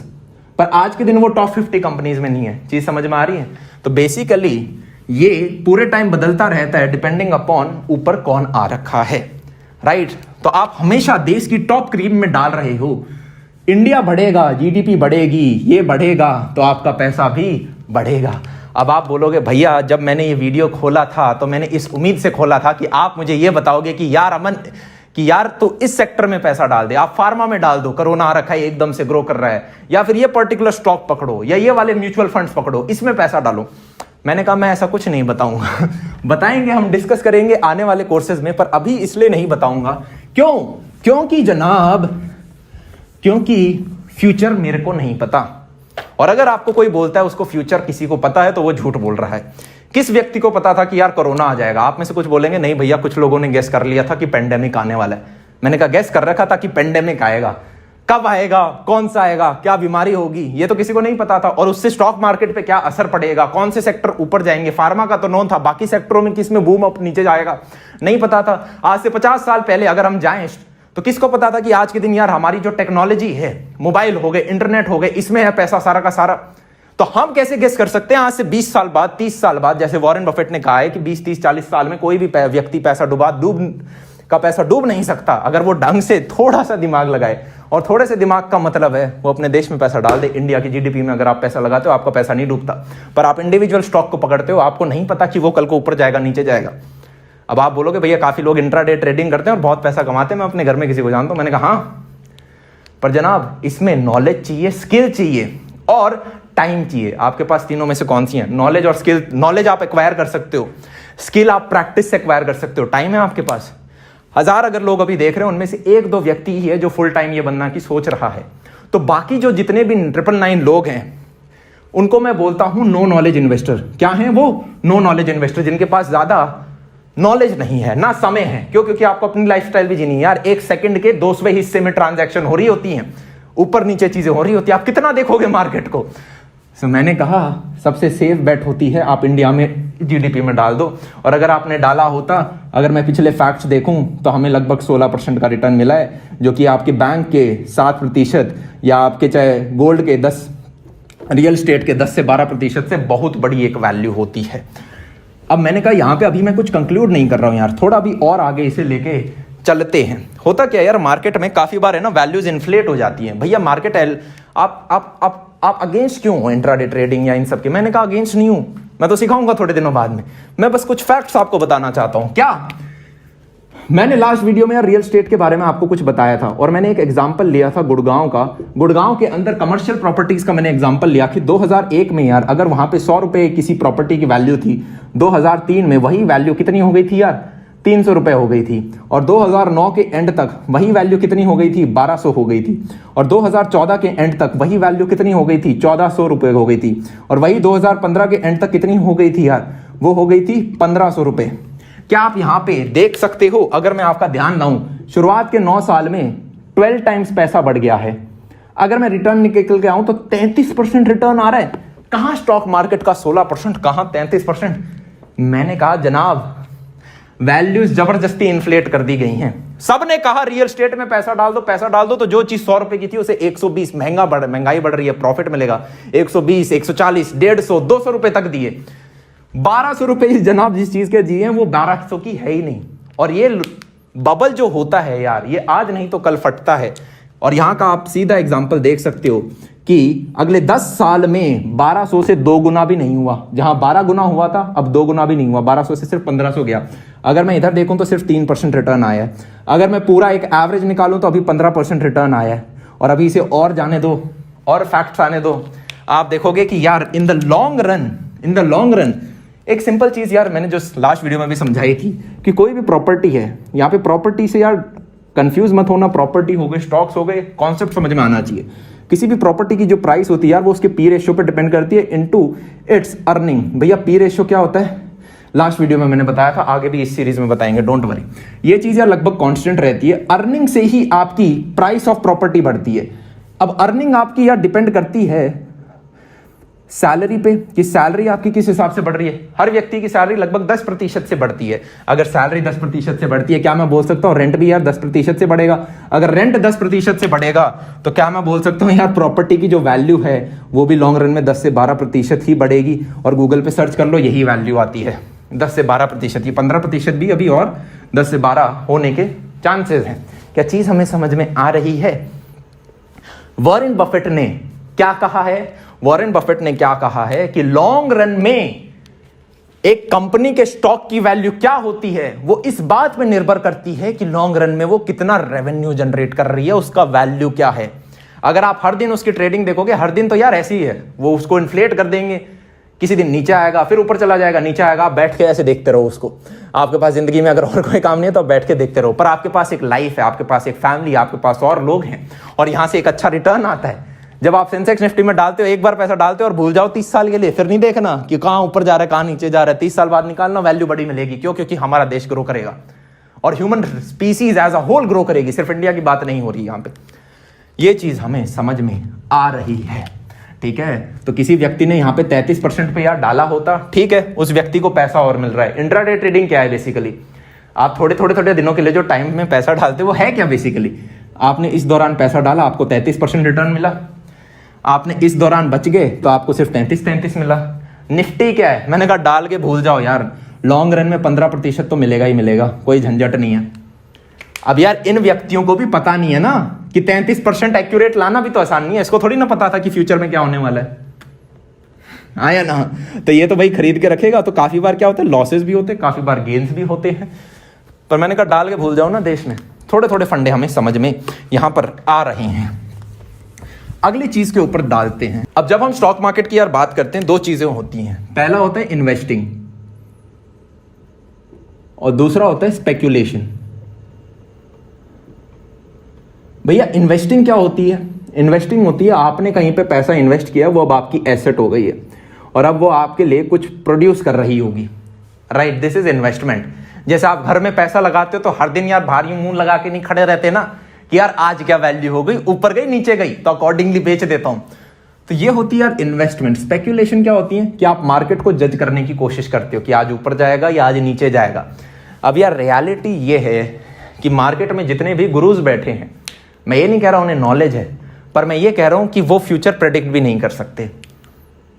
S1: पर आज के दिन वो टॉप 50 कंपनीज में नहीं है। चीज समझ में आ रही है? तो बेसिकली ये पूरे टाइम बदलता रहता है डिपेंडिंग अपॉन ऊपर कौन आ रखा है, राइट। तो आप हमेशा देश की टॉप क्रीम में डाल रहे हो। इंडिया बढ़ेगा, जीडीपी बढ़ेगी, ये बढ़ेगा तो आपका पैसा भी बढ़ेगा। अब आप बोलोगे भैया जब मैंने ये वीडियो खोला था तो मैंने इस उम्मीद से खोला था कि आप मुझे ये बताओगे कि यार अमन कि यार तो इस सेक्टर में पैसा डाल दे, आप फार्मा में डाल दो, कोरोना आ रखा है एकदम से ग्रो कर रहा है, या फिर ये पर्टिकुलर स्टॉक पकड़ो या ये वाले म्यूचुअल फंड्स पकड़ो, इसमें पैसा डालो। मैंने कहा मैं ऐसा कुछ नहीं बताऊंगा। बताएंगे, हम डिस्कस करेंगे आने वाले कोर्सेज में, पर अभी इसलिए नहीं बताऊंगा। क्यों? क्योंकि जनाब क्योंकि फ्यूचर मेरे को नहीं पता। और अगर आपको कोई बोलता है उसको फ्यूचर किसी को पता है तो वो झूठ बोल रहा है। किस व्यक्ति को पता था कि यार कोरोना आ जाएगा? आप में से कुछ बोलेंगे नहीं भैया कुछ लोगों ने गेस कर लिया था कि पेंडेमिक आने वाला है। मैंने कहा गेस कर रखा था कि पेंडेमिक आएगा, कब आएगा, कौन सा आएगा, क्या बीमारी होगी, ये तो किसी को नहीं पता था। और उससे स्टॉक मार्केट पे क्या असर पड़ेगा, कौन से सेक्टर ऊपर जाएंगे। फार्मा का तो नोन था, बाकी सेक्टरों में किस में बूम अप नीचे जाएगा नहीं पता था। आज से 50 साल पहले अगर हम जाएं तो किसको पता था कि आज के दिन यार हमारी जो टेक्नोलॉजी है, मोबाइल हो गए, इंटरनेट हो गए, इसमें है पैसा सारा का सारा। तो हम कैसे गेस कर सकते हैं आज से 20 साल बाद, 30 साल बाद, जैसे वॉरेन बफेट ने कहा है कि 20, 30, 40 साल में कोई भी व्यक्ति पैसा डूब नहीं सकता अगर वो ढंग से थोड़ा सा दिमाग लगाए। और थोड़े से दिमाग का मतलब है वो अपने देश में पैसा डाल दे। इंडिया की जीडीपी में अगर आप पैसा लगाते हो आपका पैसा नहीं डूबता, पर आप इंडिविजुअल स्टॉक को पकड़ते हो, आपको नहीं पता कि वो कल को ऊपर जाएगा नीचे जाएगा। अब आप बोलोगे भैया काफी लोग इंट्राडे ट्रेडिंग करते हैं और बहुत पैसा कमाते हैं, मैं अपने घर में किसी को जानता हूं। मैंने कहा हाँ, पर जनाब इसमें नॉलेज चाहिए, स्किल चाहिए और टाइम चाहिए। आपके पास तीनों में से कौन सी है? नॉलेज और स्किल। नॉलेज आप एक्वायर कर सकते हो, स्किल आप प्रैक्टिस से एक्वायर कर सकते हो, टाइम है आपके पास। 1000 अगर लोग अभी देख रहे हैं उनमें से 1-2 व्यक्ति ही है जो फुल टाइम ये बनना की सोच रहा है। तो बाकी जो जितने भी 999 लोग हैं उनको मैं बोलता हूं नो नॉलेज इन्वेस्टर। क्या है वो? नो नॉलेज इन्वेस्टर, जिनके पास ज्यादा नॉलेज नहीं है ना समय है। क्यों? क्योंकि आपको अपनी लाइफस्टाइल भी जीनी है यार। 1 सेकंड के 200वें हिस्से में ट्रांजैक्शन हो रही होती हैं, ऊपर नीचे चीजें हो रही होती है, आप कितना देखोगे मार्केट को। मैंने कहा सबसे सेफ बेट होती है आप इंडिया में जीडीपी में डाल दो। और अगर आपने डाला होता, अगर मैं पिछले फैक्ट्स देखूं तो हमें लगभग 16% का रिटर्न मिला है, जो कि आपके बैंक के 7% या आपके चाहे गोल्ड के 10, रियल स्टेट के 10 से 12% से बहुत बड़ी एक वैल्यू होती है। अब मैंने कहा यहां पे अभी मैं कुछ कंक्लूड नहीं कर रहा हूं यार, थोड़ा अभी और आगे इसे लेके चलते हैं। होता क्या यार, मार्केट में काफी बार है ना वैल्यूज इन्फ्लेट हो जाती हैं। भैया मार्केट आप अगेंस्ट क्यों हो इंट्राडे ट्रेडिंग या इन सब के? मैंने कहा अगेंस्ट नहीं हूं, मैं तो सिखाऊंगा थोड़े दिनों बाद में। मैं बस कुछ फैक्ट्स आपको बताना चाहता हूं। क्या मैंने लास्ट वीडियो में यार रियल स्टेट के बारे में आपको कुछ बताया था और मैंने एक एग्जांपल लिया था गुड़गांव का। गुड़गांव के अंदर कमर्शियल प्रॉपर्टीज का मैंने एग्जांपल लिया कि 2001 में यार अगर वहां पे 100 रुपए किसी प्रॉपर्टी की वैल्यू थी, 2003 में वही वैल्यू कितनी हो गई थी यार? 300 रुपए हो गई थी। और 2009 के एंड तक वही वैल्यू कितनी हो गई थी? 1200 हो गई थी। और 2014 के एंड तक वही वैल्यू कितनी हो गई थी? 1400 रुपए हो गई थी। और वही 2015 के एंड तक कितनी हो गई थी यार? वो हो गई थी 1500 रुपए। क्या आप यहां पे देख सकते हो? अगर मैं आपका ध्यान लाऊं, शुरुआत के 9 साल में 12 टाइम्स पैसा बढ़ गया है। अगर मैं रिटर्न निकल के आऊं तो 33% रिटर्न आ रहा है। कहां स्टॉक मार्केट का 16%, कहां 33%? मैंने कहा जनाब वैल्यूज जबरदस्ती इन्फ्लेट कर दी गई हैं। सबने कहा रियल स्टेट में पैसा डाल दो, पैसा डाल दो, तो जो चीज 100 रुपए की थी उसे 120, महंगाई बढ़ रही है, प्रॉफिट मिलेगा 120, 140, 150, 200 रुपए तक दिए। 1200 रुपए जनाब जिस चीज के दिए हैं वो 1200 की है ही नहीं। और ये बबल जो होता है यार, ये आज नहीं तो कल फटता है। और यहां का आप सीधा एग्जांपल देख सकते हो कि अगले 10 साल में 1200 से 2 गुना भी नहीं हुआ। जहां 12 गुना हुआ था अब 2 गुना भी नहीं हुआ, 1200 से सिर्फ 1500 गया। अगर मैं इधर देखूं तो सिर्फ 3% रिटर्न आया है। अगर मैं पूरा एक एवरेज निकालूं तो अभी 15% रिटर्न आया है। और अभी इसे और जाने दो, और फैक्ट्स आने दो, आप देखोगे कि यार इन द लॉन्ग रन एक सिंपल चीज यार मैंने जो लास्ट वीडियो में भी समझाई थी कि कोई भी प्रॉपर्टी है, यहाँ पे प्रॉपर्टी से यार कंफ्यूज मत होना। प्रॉपर्टी हो गए, स्टॉक्स हो गए, कॉन्सेप्ट समझ में आना चाहिए। किसी भी प्रॉपर्टी की जो प्राइस होती है यार वो उसके पी रेशियो पे डिपेंड करती है इनटू इट्स अर्निंग। भैया पी रेशियो क्या होता है? लास्ट वीडियो में मैंने बताया था, आगे भी इस सीरीज में बताएंगे, डोंट वरी। ये चीज यार लगभग कांस्टेंट रहती है। अर्निंग से ही आपकी प्राइस ऑफ प्रॉपर्टी बढ़ती है। अब अर्निंग आपकी यार डिपेंड करती है सैलरी पे, कि सैलरी आपकी किस हिसाब से बढ़ रही है। हर व्यक्ति की सैलरी लगभग 10% से बढ़ती है। अगर सैलरी 10% से बढ़ती है, क्या मैं बोल सकता हूं रेंट भी यार 10% से बढ़ेगा? अगर रेंट 10% से बढ़ेगा तो क्या मैं बोल सकता हूं यार प्रॉपर्टी की जो वैल्यू है वो भी लॉन्ग रन में 10 से 12% ही बढ़ेगी? और गूगल पे सर्च कर लो, यही वैल्यू आती है 10 से 12%। ये 15% भी अभी और 10 से 12 होने के चांसेस हैं। क्या चीज हमें समझ में आ रही है? वॉरेन बफेट ने क्या कहा है? वॉरेन बफेट ने क्या कहा है कि लॉन्ग रन में एक कंपनी के स्टॉक की वैल्यू क्या होती है वो इस बात पे निर्भर करती है कि लॉन्ग रन में वो कितना रेवेन्यू जनरेट कर रही है, उसका वैल्यू क्या है। अगर आप हर दिन उसकी ट्रेडिंग देखोगे, हर दिन तो यार ऐसी ही है, वो उसको इन्फ्लेट कर देंगे, किसी दिन नीचे आएगा फिर ऊपर चला जाएगा, नीचे आएगा, आप बैठ के ऐसे देखते रहो उसको। आपके पास जिंदगी में अगर और कोई काम नहीं है तो आप बैठ के देखते रहो, पर आपके पास एक लाइफ है, आपके पास एक फैमिली, आपके पास और लोग हैं, और यहां से एक अच्छा रिटर्न आता है। जब आप सेंसेक्स निफ्टी में डालते हो, एक बार पैसा डालते हो और भूल जाओ 30 साल के लिए, फिर नहीं देखना कि कहां ऊपर जा रहा है कहां नीचे जा रहा है। 30 साल बाद निकालना, वैल्यू बड़ी मिलेगी। क्यों? क्योंकि हमारा देश ग्रो करेगा और human species as a whole grow करेगी। सिर्फ इंडिया की बात नहीं हो रही यहां पे। ये चीज हमें समझ में आ रही है, ठीक है। तो किसी व्यक्ति ने यहाँ पे 33% पे यार डाला होता, ठीक है, उस व्यक्ति को पैसा और मिल रहा है। इंट्राडे ट्रेडिंग क्या है बेसिकली, आप थोड़े दिनों के लिए जो टाइम में पैसा डालते हो वो है क्या बेसिकली, आपने इस दौरान पैसा डाला, आपको 33% रिटर्न मिला, आपने इस दौरान बच गए तो आपको सिर्फ 33 मिला। निफ्टी क्या है, मैंने कहा डाल के भूल जाओ यार, लॉन्ग रन में 15% तो मिलेगा ही मिलेगा, कोई झंझट नहीं है। अब यार इन व्यक्तियों को भी पता नहीं है ना कि 33% एक्यूरेट लाना भी तो आसान नहीं है, इसको थोड़ी ना पता था कि फ्यूचर में क्या होने वाला है, आया ना। तो ये तो भाई खरीद के रखेगा, तो काफी बार क्या होता है, लॉसेस भी होते हैं, काफी बार गेन्स भी होते हैं। पर मैंने कहा डाल के भूल जाओ ना, देश में थोड़े फंडे हमें समझ में यहां पर आ रहे हैं। अगली चीज के ऊपर डालते हैं। अब जब हम स्टॉक मार्केट की यार बात करते हैं, दो चीजें होती हैं, पहला होता है इन्वेस्टिंग और दूसरा होता है स्पेक्यूलेशन। भैया इन्वेस्टिंग क्या होती है, इन्वेस्टिंग होती है आपने कहीं पे पैसा इन्वेस्ट किया, वो अब आपकी एसेट हो गई है और अब वो आपके लिए कुछ प्रोड्यूस कर रही होगी, राइट, दिस इज इन्वेस्टमेंट। जैसे आप घर में पैसा लगाते हो तो हर दिन यार भारी मुंह लगा के नहीं खड़े रहते ना कि यार आज क्या वैल्यू हो गई, ऊपर गई नीचे गई तो अकॉर्डिंगली बेच देता हूं। तो ये होती है यार इन्वेस्टमेंट। स्पेक्यूलेशन क्या होती है कि आप मार्केट को जज करने की कोशिश करते हो कि आज ऊपर जाएगा या आज नीचे जाएगा। अब यार रियलिटी ये है कि मार्केट में जितने भी गुरुज बैठे हैं, मैं ये नहीं कह रहा उन्हें नॉलेज है, पर मैं ये कह रहा हूं कि वो फ्यूचर प्रेडिक्ट भी नहीं कर सकते।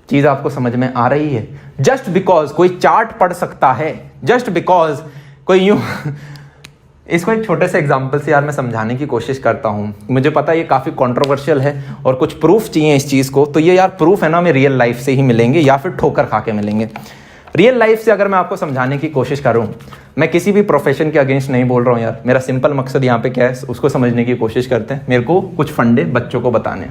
S1: चीज आपको समझ में आ रही है? जस्ट बिकॉज कोई चार्ट पढ़ सकता है, जस्ट बिकॉज कोई यूं इसको एक छोटे से एग्जांपल से यार मैं समझाने की कोशिश करता हूं। मुझे पता है ये काफी कंट्रोवर्शियल है और कुछ प्रूफ चाहिए इस चीज को, तो ये यार प्रूफ है ना, हमें रियल लाइफ से ही मिलेंगे या फिर ठोकर खा के मिलेंगे। रियल लाइफ से अगर मैं आपको समझाने की कोशिश करूं, मैं किसी भी प्रोफेशन के अगेंस्ट नहीं बोल रहा हूं यार, मेरा सिंपल मकसद यहाँ पे क्या है उसको समझने की कोशिश करते हैं। मेरे को कुछ फंडे बच्चों को बताने,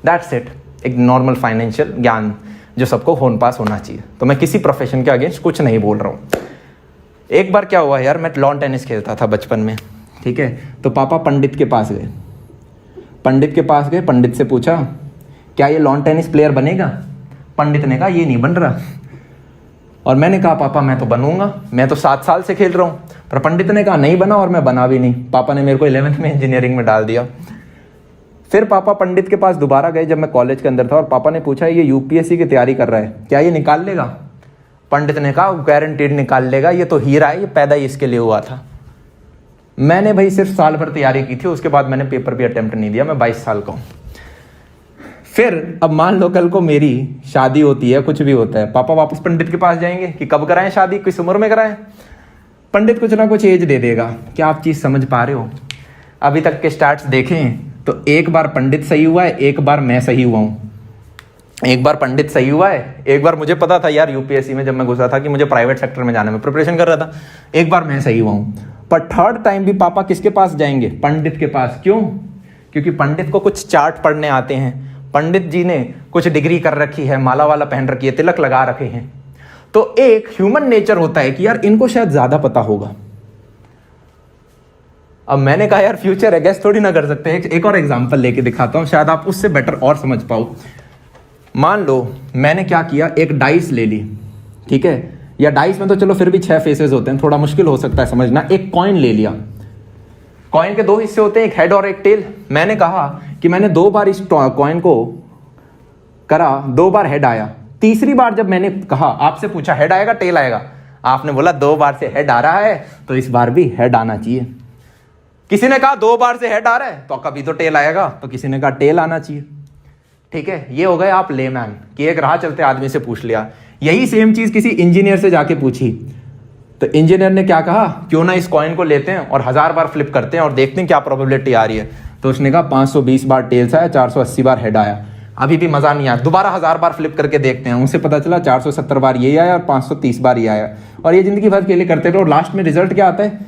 S1: दैट्स इट, एक नॉर्मल फाइनेंशियल ज्ञान जो सबको होन पास होना चाहिए। तो मैं किसी प्रोफेशन के अगेंस्ट कुछ नहीं बोल रहा हूँ। एक बार क्या हुआ यार, मैं लॉन टेनिस खेलता था बचपन में, ठीक है, तो पापा पंडित के पास गए, पंडित से पूछा क्या ये लॉन टेनिस प्लेयर बनेगा? पंडित ने कहा ये नहीं बन रहा। और मैंने कहा पापा मैं तो बनूंगा, मैं तो 7 साल से खेल रहा हूँ। पर पंडित ने कहा नहीं बना और मैं बना भी नहीं। पापा ने मेरे को 11th में इंजीनियरिंग में डाल दिया। फिर पापा पंडित के पास दोबारा गए जब मैं कॉलेज के अंदर था, और पापा ने पूछा ये यूपीएससी की तैयारी कर रहा है, क्या ये निकाल लेगा? पंडित ने कहा गारंटीड निकाल लेगा, ये तो हीरा है, ये पैदा ही इसके लिए हुआ था। मैंने भाई सिर्फ साल भर तैयारी की थी, उसके बाद मैंने पेपर भी अटेम्प्ट नहीं दिया, मैं 22 साल का हूँ। फिर अब मान लो कल को मेरी शादी होती है, कुछ भी होता है, पापा वापस पंडित के पास जाएंगे कि कब कराएं शादी, किस उम्र में कराएं? पंडित कुछ ना कुछ एज दे देगा। क्या आप चीज समझ पा रहे हो? अभी तक के स्टार्ट्स देखें तो एक बार पंडित सही हुआ है, एक बार मैं सही हुआ हूं। एक बार पंडित सही हुआ है, एक बार मुझे पता था यार यूपीएससी में जब मैं घुसा था कि मुझे प्राइवेट सेक्टर में जाने में प्रिपरेशन कर रहा था, एक बार मैं सही हुआ हूं। पर थर्ड टाइम भी पापा किसके पास जाएंगे? पंडित के पास। क्यों? क्योंकि पंडित को कुछ चार्ट पढ़ने आते हैं, पंडित जी ने कुछ डिग्री कर रखी है, माला वाला पहन रखी है, तिलक लगा रखे हैं। तो एक ह्यूमन नेचर होता है कि यार इनको शायद ज्यादा पता होगा। अब मैंने कहा यार फ्यूचर है, गैस थोड़ी ना कर सकते। एक और एग्जांपल लेके दिखाता हूं, शायद आप उससे बेटर और समझ पाओ। मान लो मैंने क्या किया, एक डाइस ले ली, ठीक है, या डाइस में तो चलो फिर भी 6 फेसेस होते हैं, थोड़ा मुश्किल हो सकता है समझना। एक कॉइन ले लिया, कॉइन के 2 हिस्से होते हैं, एक हेड और एक टेल। मैंने कहा कि मैंने 2 बार इस कॉइन को करा, 2 बार हेड आया। तीसरी बार जब मैंने कहा, आपसे पूछा हेड आएगा टेल आएगा, आपने बोला 2 बार से हेड आ रहा है तो इस बार भी हेड आना चाहिए। किसी ने कहा 2 बार से हेड आ रहा है तो कभी तो टेल आएगा, तो किसी ने कहा टेल आना चाहिए। ठीक है, ये हो गए आप लेमैन कि एक राह चलते आदमी से पूछ लिया। यही सेम चीज किसी इंजीनियर से जाके पूछी तो इंजीनियर ने क्या कहा, क्यों ना इस कॉइन को लेते हैं और 1000 बार फ्लिप करते हैं और देखते हैं क्या प्रोबेबिलिटी आ रही है। तो उसने कहा 520 बार टेल्स आया, 480 बार हेड आया। अभी भी मजा नहीं आया, दोबारा 1000 बार फ्लिप करके देखते हैं। उनसे पता चला 470 बार ये आया और 530 बार ये आया। और ये जिंदगी भर के लिए करते रहे और लास्ट में रिजल्ट क्या आता है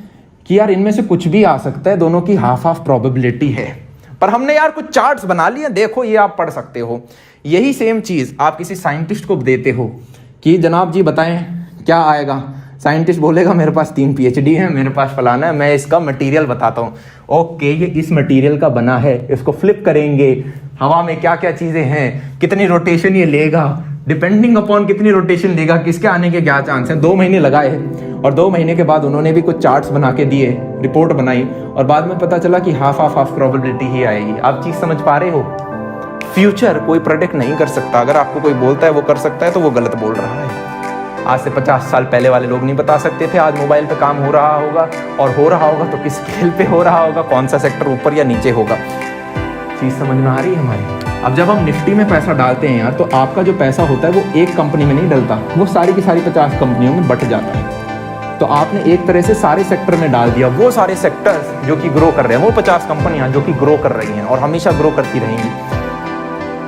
S1: कि यार इनमें से कुछ भी आ सकता है, दोनों की हाफ प्रोबेबिलिटी है। पर हमने यार कुछ चार्ट्स बना लिए, देखो ये आप पढ़ सकते हो। यही सेम चीज आप किसी साइंटिस्ट को देते हो कि जनाब जी बताएं क्या आएगा। साइंटिस्ट बोलेगा मेरे पास 3 PhD है, मेरे पास फलाना है, मैं इसका मटेरियल बताता हूँ। ओके, ये इस मटेरियल का बना है, इसको फ्लिप करेंगे, हवा में क्या क्या चीजें हैं, कितनी रोटेशन ये लेगा, डिपेंडिंग अपॉन कितनी रोटेशन देगा, किसके आने के क्या चांस हैं। 2 महीने लगाए और 2 महीने के बाद उन्होंने भी कुछ चार्ट्स बना के दिए, रिपोर्ट बनाई और बाद में पता चला कि हाफ प्रोबेबिलिटी ही आएगी। आप चीज समझ पा रहे हो? फ्यूचर कोई प्रेडिक्ट नहीं कर सकता। अगर आपको कोई बोलता है वो कर सकता है तो वो गलत बोल रहा है। आज से 50 साल पहले वाले लोग नहीं बता सकते थे आज मोबाइल पे काम हो रहा होगा, और हो रहा होगा तो किस स्केल पे हो रहा होगा, कौन सा सेक्टर ऊपर या नीचे होगा। चीज समझ में आ रही है हमारी? अब जब हम निफ्टी में पैसा डालते हैं यार, तो आपका जो पैसा होता है वो एक कंपनी में नहीं डलता, वो सारी की सारी 50 कंपनियों में बट जाता है। तो आपने एक तरह से सारे सेक्टर में डाल दिया, वो सारे सेक्टर्स जो कि ग्रो कर रहे हैं, वो 50 कंपनियां जो कि ग्रो कर रही हैं और हमेशा ग्रो करती रहेंगी।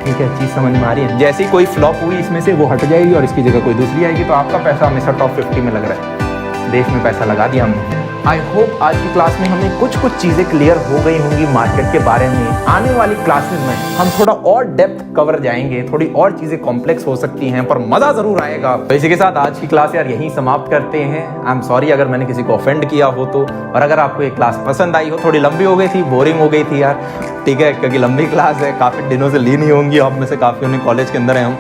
S1: ठीक है, चीज समझ में आ रही है? जैसे ही कोई फ्लॉप हुई इसमें से, वो हट जाएगी और इसकी जगह कोई दूसरी आएगी, तो आपका पैसा हमेशा टॉप 50 में लग रहा है। देश में पैसा लगा दिया हमने। आई होप आज की क्लास में हमें कुछ चीजें क्लियर हो गई होंगी मार्केट के बारे में। आने वाली क्लासेस में हम थोड़ा और डेप्थ कवर जाएंगे, थोड़ी और चीजें कॉम्प्लेक्स हो सकती हैं, पर मजा जरूर आएगा। तो इसी के साथ आज की क्लास यार यहीं समाप्त करते हैं। आई एम सॉरी अगर मैंने किसी को ऑफेंड किया हो तो, और अगर आपको ये क्लास पसंद आई हो, थोड़ी लंबी हो गई थी, बोरिंग हो गई थी यार, ठीक है, क्योंकि लंबी क्लास है, काफी दिनों से ली नहीं होंगी, आप में से काफी उन्हें कॉलेज के अंदर है हम,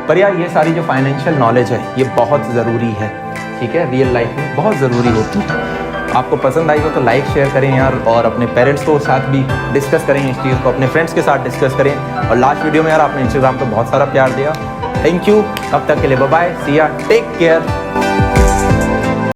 S1: पर यार ये सारी जो फाइनेंशियल नॉलेज है ये बहुत ज़रूरी है। ठीक है, रियल लाइफ में बहुत ज़रूरी होती है। आपको पसंद आई हो तो लाइक शेयर करें यार, और अपने पेरेंट्स को साथ भी डिस्कस करें इस चीज़ को, अपने फ्रेंड्स के साथ डिस्कस करें। और लास्ट वीडियो में यार आपने इंस्टाग्राम पे बहुत सारा प्यार दिया, थैंक यू। तब तक के लिए बाय बाय, सी या, टेक केयर।